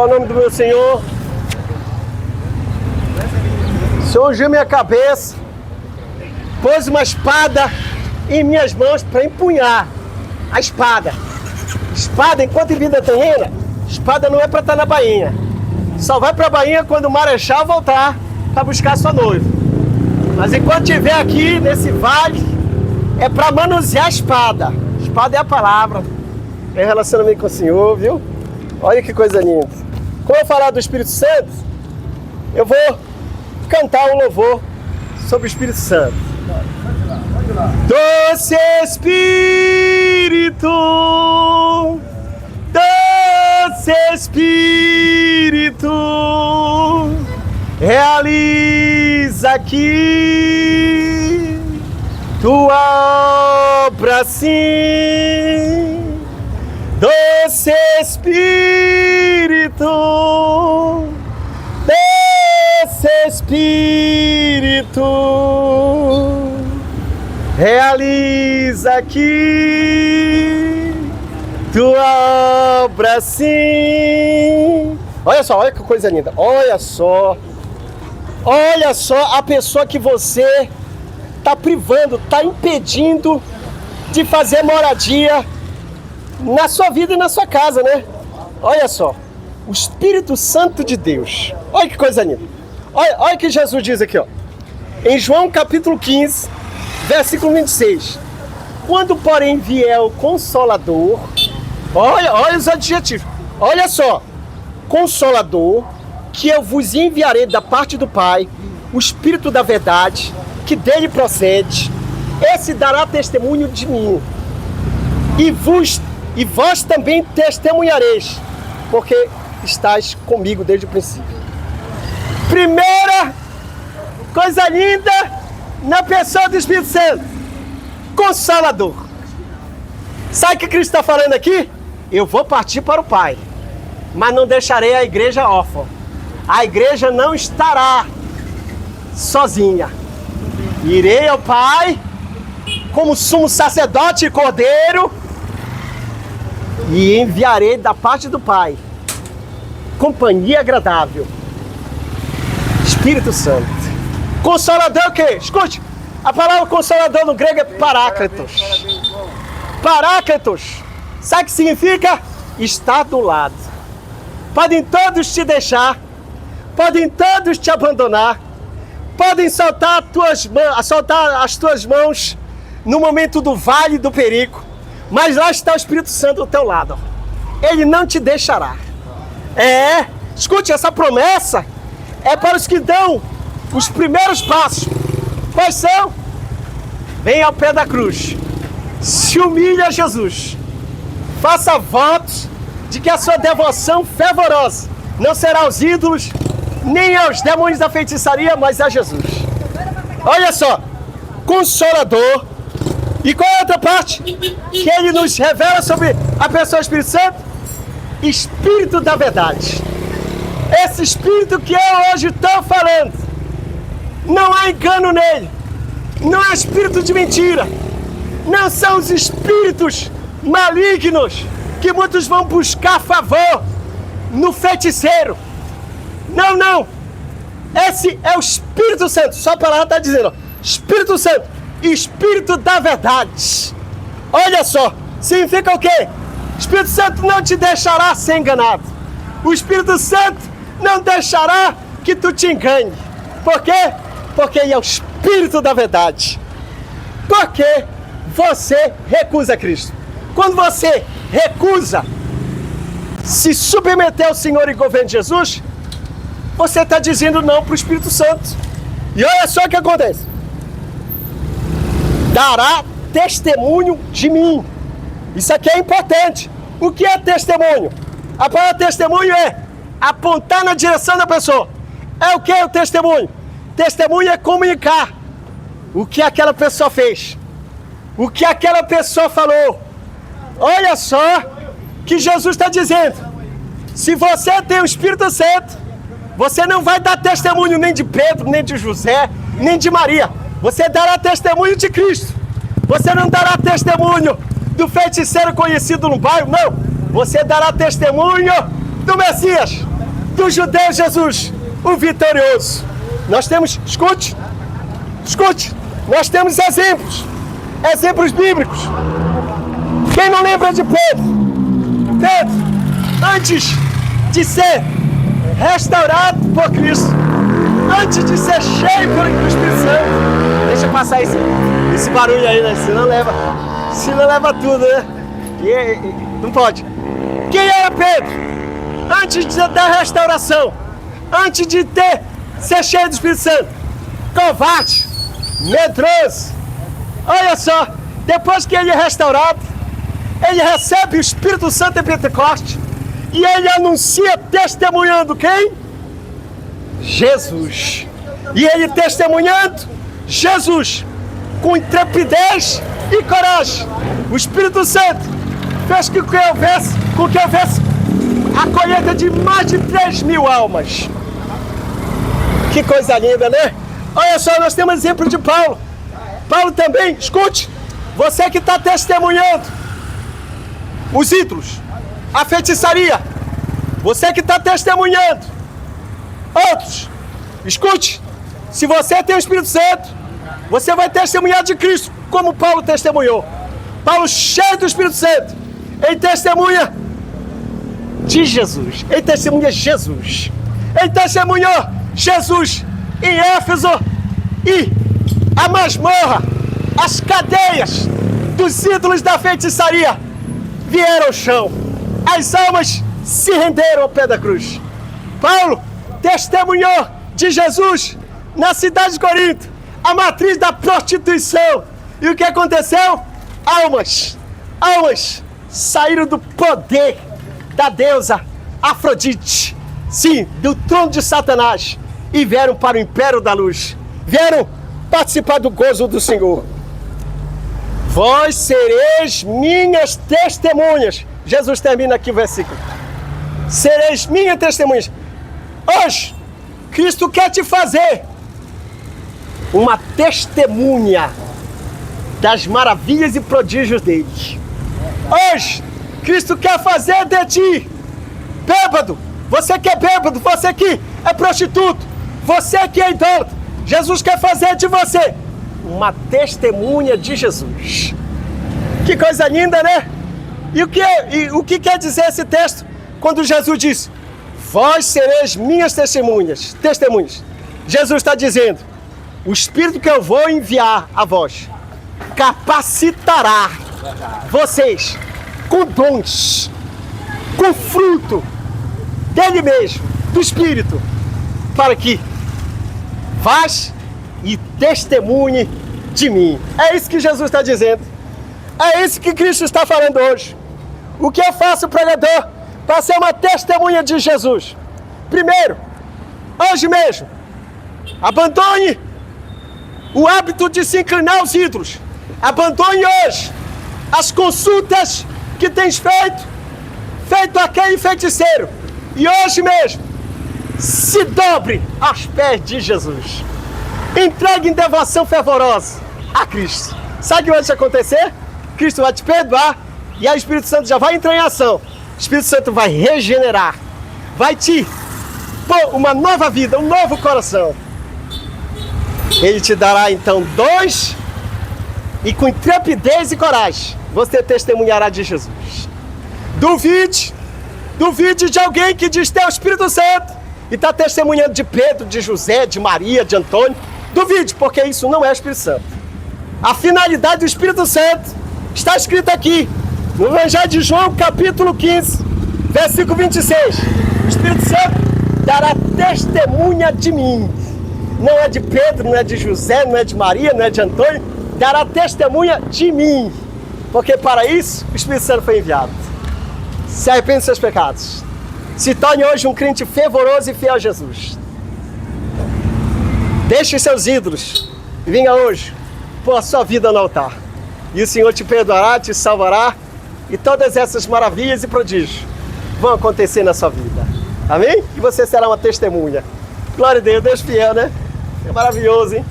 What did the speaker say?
Louvado o nome do meu Senhor. O Senhor ungiu minha cabeça, pôs uma espada em minhas mãos para empunhar a espada. Espada, enquanto em vida terrena, espada não é para estar na bainha. Só vai para a bainha quando o marechal voltar para buscar sua noiva. Mas enquanto estiver aqui nesse vale, é para manusear a espada. Espada é a palavra. É relacionamento com o Senhor, viu? Olha que coisa linda. Quando eu falar do Espírito Santo, eu vou cantar um louvor sobre o Espírito Santo. Doce Espírito, doce Espírito, realiza aqui tua obra sim. Doce Espírito, doce Espírito, realiza aqui tua obra sim. Olha só, olha que coisa linda. Olha só a pessoa que você está privando, está impedindo de fazer moradia na sua vida e na sua casa, né? Olha só, o Espírito Santo de Deus. Olha que coisa linda. Olha o que Jesus diz aqui, ó. Em João capítulo 15, versículo 26. Quando, porém, vier o Consolador, olha os adjetivos. Olha só, Consolador, que eu vos enviarei da parte do Pai, o Espírito da verdade, que dele procede, esse dará testemunho de mim. E vós também testemunhareis, porque estáis comigo desde o princípio. Primeira coisa linda na pessoa do Espírito Santo, Consolador. Sabe o que Cristo está falando aqui? Eu vou partir para o Pai, mas não deixarei a igreja órfã. A igreja não estará sozinha. Irei ao Pai como sumo sacerdote e cordeiro e enviarei da parte do Pai companhia agradável, Espírito Santo. Consolador é o quê? Escute, a palavra consolador no grego é paráclitos. Paráclitos, sabe o que significa? Estar do lado. Podem todos te deixar, podem todos te abandonar, podem soltar as tuas mãos no momento do vale do perigo, mas lá está o Espírito Santo do teu lado. Ele não te deixará. Escute, essa promessa é para os que dão os primeiros passos. Quais são? Venha ao pé da cruz, se humilhe a Jesus, faça votos de que a sua devoção fervorosa não será aos ídolos, nem aos demônios da feitiçaria, mas a Jesus. Olha só, Consolador. E qual é a outra parte que ele nos revela sobre a pessoa do Espírito Santo? Espírito da verdade. Esse Espírito que eu hoje estou falando, não há engano nele, não há espírito de mentira, não são os espíritos malignos que muitos vão buscar favor no feiticeiro. Não. Esse é o Espírito Santo. Só a palavra está dizendo, ó, Espírito Santo, Espírito da verdade. Olha só, significa o quê? O Espírito Santo não te deixará ser enganado. O Espírito Santo não deixará que tu te engane. Por quê? Porque ele é o Espírito da verdade. Porque você recusa Cristo. Quando você recusa se submeter ao Senhor e governo de Jesus, você está dizendo não para o Espírito Santo. E olha só o que acontece. Dará testemunho de mim. Isso aqui é importante. O que é testemunho? A palavra testemunho é apontar na direção da pessoa. É o que é o testemunho? Testemunho é comunicar o que aquela pessoa fez, o que aquela pessoa falou. Olha só que Jesus está dizendo. Se você tem o Espírito Santo, você não vai dar testemunho nem de Pedro, nem de José, nem de Maria. Você dará testemunho de Cristo. Você não dará testemunho do feiticeiro conhecido no bairro, não. Você dará testemunho do Messias. do judeu Jesus, o vitorioso. Nós temos, escute, nós temos exemplos bíblicos. Quem não lembra de Pedro? Pedro, antes de ser restaurado por Cristo, antes de ser cheio do Espírito Santo, deixa passar esse barulho aí, né? Senão leva tudo, né? Não pode. Quem era Pedro? Antes da restauração, antes de ser cheio do Espírito Santo, covarde, medroso. Olha só, depois que ele é restaurado, ele recebe o Espírito Santo em Pentecostes e ele anuncia testemunhando quem? Jesus. E ele testemunhando Jesus com intrepidez e coragem. O Espírito Santo fez com que houvesse a colheita de mais de 3.000 almas. Que coisa linda, né? Olha só, nós temos exemplo de Paulo. Paulo também, escute, você que está testemunhando os ídolos, a feitiçaria, você que está testemunhando outros, escute, se você tem o Espírito Santo, você vai testemunhar de Cristo, como Paulo testemunhou. Paulo, cheio do Espírito Santo, ele testemunha de Jesus, ele testemunha Jesus, ele testemunhou Jesus em Éfeso e a masmorra, as cadeias dos ídolos da feitiçaria vieram ao chão, as almas se renderam ao pé da cruz. Paulo testemunhou de Jesus na cidade de Corinto, a matriz da prostituição. E o que aconteceu? Almas saíram do poder da deusa Afrodite, sim, do trono de Satanás, e vieram para o império da luz, vieram participar do gozo do Senhor. Vós sereis minhas testemunhas. Jesus termina aqui o versículo. Sereis minhas testemunhas. Hoje, Cristo quer te fazer uma testemunha das maravilhas e prodígios dele. Hoje, Cristo quer fazer de ti bêbado. Você que é bêbado, você que é prostituto, você que é idólatra, Jesus quer fazer de você uma testemunha de Jesus. Que coisa linda, né? E o que quer dizer esse texto quando Jesus diz: vós sereis minhas testemunhas? Jesus está dizendo: o Espírito que eu vou enviar a vós capacitará vocês com dons, com fruto dele mesmo, do Espírito, para que vás e testemunhe de mim. É isso que Jesus está dizendo. É isso que Cristo está falando hoje. O que eu faço, pregador, para ser uma testemunha de Jesus? Primeiro, hoje mesmo, abandone o hábito de se inclinar aos ídolos. Abandone hoje as consultas que tens feito aquele feiticeiro. E hoje mesmo, se dobre aos pés de Jesus. Entregue em devoção fervorosa a Cristo. Sabe o que vai acontecer? Cristo vai te perdoar e aí o Espírito Santo já vai entrar em ação. O Espírito Santo vai regenerar, vai te pôr uma nova vida, um novo coração. Ele te dará então dons e com intrepidez e coragem você testemunhará de Jesus. Duvide de alguém que diz ter o Espírito Santo e está testemunhando de Pedro, de José, de Maria, de Antônio. Duvide, porque isso não é o Espírito Santo. A finalidade do Espírito Santo está escrito aqui, no Evangelho de João, capítulo 15, versículo 26. O Espírito Santo dará testemunha de mim. Não é de Pedro, não é de José, não é de Maria, não é de Antônio. Dará testemunha de mim. Porque para isso o Espírito Santo foi enviado. Se arrependa dos seus pecados. Se torne hoje um crente fervoroso e fiel a Jesus. Deixe os seus ídolos e venha hoje pôr a sua vida no altar. E o Senhor te perdoará, te salvará e todas essas maravilhas e prodígios vão acontecer na sua vida. Amém? E você será uma testemunha. Glória a Deus, Deus fiel, né? É maravilhoso, hein?